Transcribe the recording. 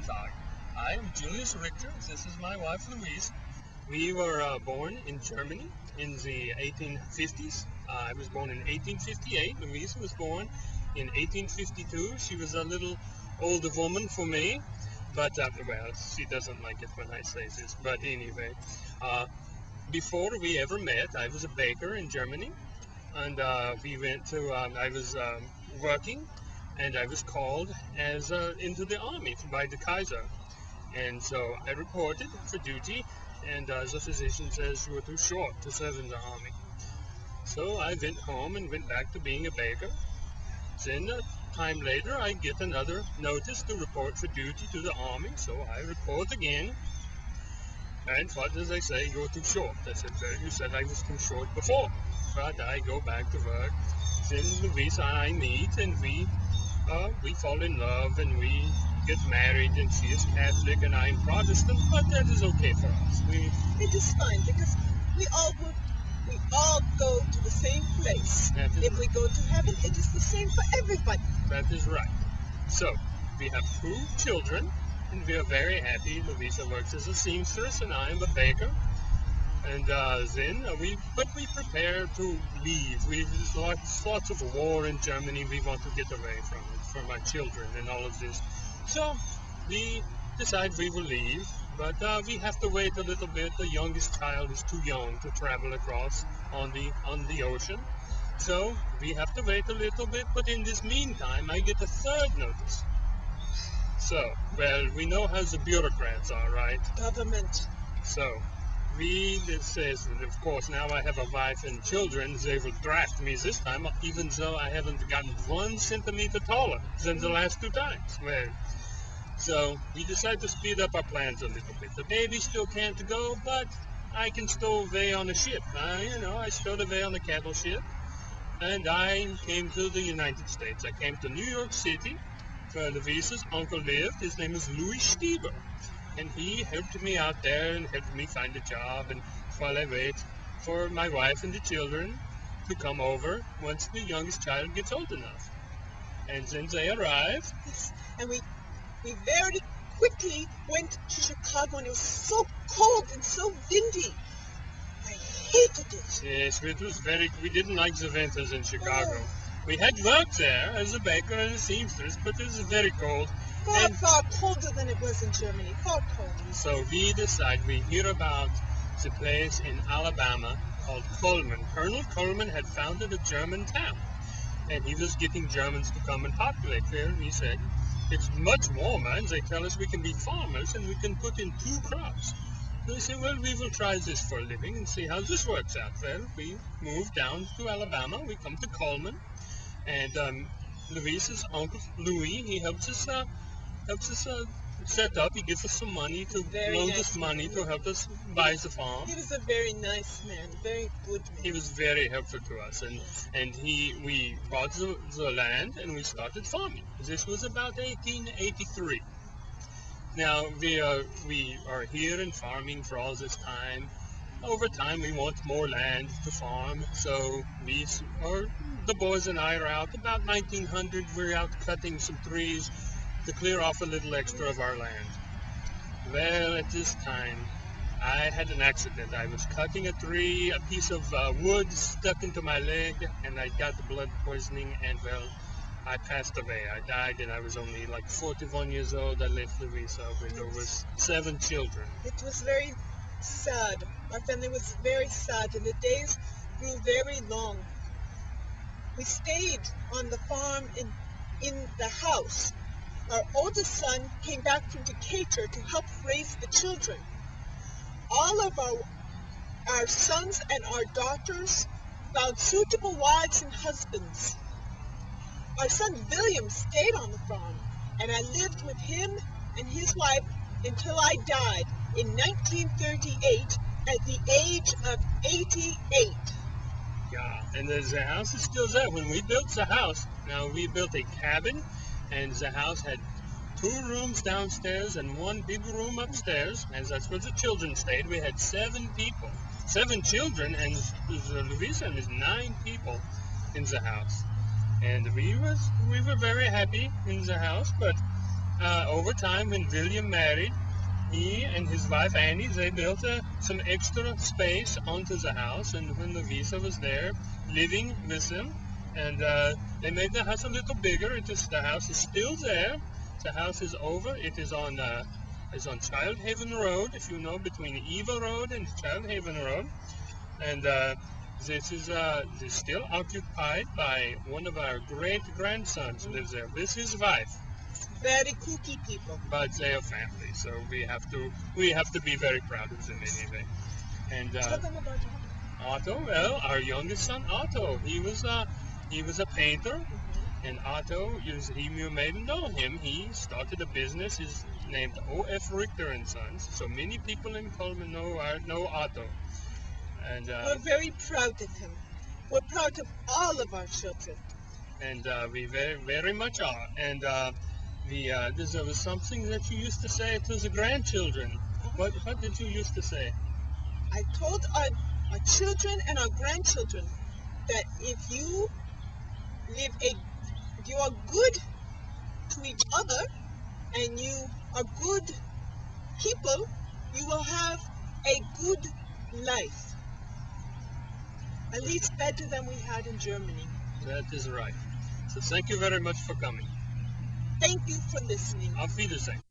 Tag. I am Julius Richter. This is my wife Louise. We were born in Germany in the 1850s. I was born in 1858. Louise was born in 1852. She was a little older woman for me, but well, she doesn't like it when I say this. But anyway, before we ever met, I was a baker in Germany, and we went to. I was working, and I was called as into the army by the Kaiser, and so I reported for duty. And the physician says you were too short to serve in the army. So I went home and went back to being a baker. Then a time later, I get another notice to report for duty to the army. So I report again. And what does they say? You're too short. I said, well, you said I was too short before. But I go back to work. Then Louise and I meet, and we fall in love, and we get married, and she is Catholic and I'm Protestant, but that is okay for us. It is fine because we all go to the same place. If we go to heaven, it is the same for everybody. That is right. So we have 2 children, and we are very happy. Louisa works as a seamstress, and I am a baker. And then we prepare to leave. There's lots of war in Germany. We want to get away from it, from our children and all of this. So we decide we will leave, but we have to wait a little bit. The youngest child is too young to travel across on the ocean. So we have to wait a little bit, but in this meantime, I get a third notice. So, well, we know how the bureaucrats are, right? Government. So it says that, of course, now I have a wife and children, they will draft me this time, even though I haven't gotten 1 centimeter taller than the last 2 times. Well, so we decide to speed up our plans a little bit. The baby still can't go, but I can stow away on a ship. I stowed away on a cattle ship, and I came to the United States. I came to New York City, where Louise's uncle lived. His name is Louis. And he helped me out there and helped me find a job, and while I wait for my wife and the children to come over once the youngest child gets old enough. And then they arrive. Yes. And we very quickly went to Chicago, and it was so cold and so windy. I hated it. Yes, it was we didn't like the winters in Chicago. Oh. We had worked there as a baker and a seamstress, but it was very cold. Far colder than it was in Germany, far colder. So we hear about the place in Alabama called Coleman. Colonel Coleman had founded a German town, and he was getting Germans to come and populate there, and he said, it's much warmer, and they tell us we can be farmers, and we can put in 2 crops. So they said, well, we will try this for a living and see how this works out. Well, we move down to Alabama, we come to Coleman, and Louise's uncle, Louis, he helps us set up. He gives us some money to help us buy the farm. He was a very nice man, very good man. He was very helpful to us, and we bought the land and we started farming. This was about 1883. Now we are here in farming for all this time. Over time, we want more land to farm, so the boys and I are out. About 1900, we're out cutting some trees to clear off a little extra of our land. Well, at this time, I had an accident. I was cutting a tree, a piece of wood stuck into my leg, and I got the blood poisoning, and well, I passed away. I died, and I was only like 41 years old. I left Louisa with over 7 children. It was very sad. Our family was very sad, and the days grew very long. We stayed on the farm in the house. Our oldest son came back from Decatur to help raise the children. All of our sons and our daughters found suitable wives and husbands. Our son William stayed on the farm, and I lived with him and his wife until I died in 1938 at the age of 88. Yeah, and the house is still there. When we built the house, now we built a cabin, and the house had 2 rooms downstairs and 1 big room upstairs, and that's where the children stayed. We had 7 people, 7 children, and Louisa was 9 people in the house. And we were very happy in the house, but over time, when William married, he and his wife Annie, they built some extra space onto the house, and when Louisa was there living with them, and they made the house a little bigger. The house is still there. The house is over. It is on Childhaven Road, if you know, between Eva Road and Childhaven Road, and this is still occupied by one of our great grandsons. Lives there with his wife. Very kooky people. But they are family, so we have to be very proud of them anyway. And Tell them about Otto, well, our youngest son Otto, he was a painter, and Otto, you may know him. He started a business. He's named O.F. Richter and Sons. So many people in Coleman know Otto. And we're very proud of him. We're proud of all of our children. And we very, very much are. And there was something that you used to say to the grandchildren. What did you used to say? I told our children and our grandchildren that if you are good to each other and you are good people, you will have a good life. At least better than we had in Germany. That is right. So thank you very much for coming. Thank you for listening. Auf Wiedersehen.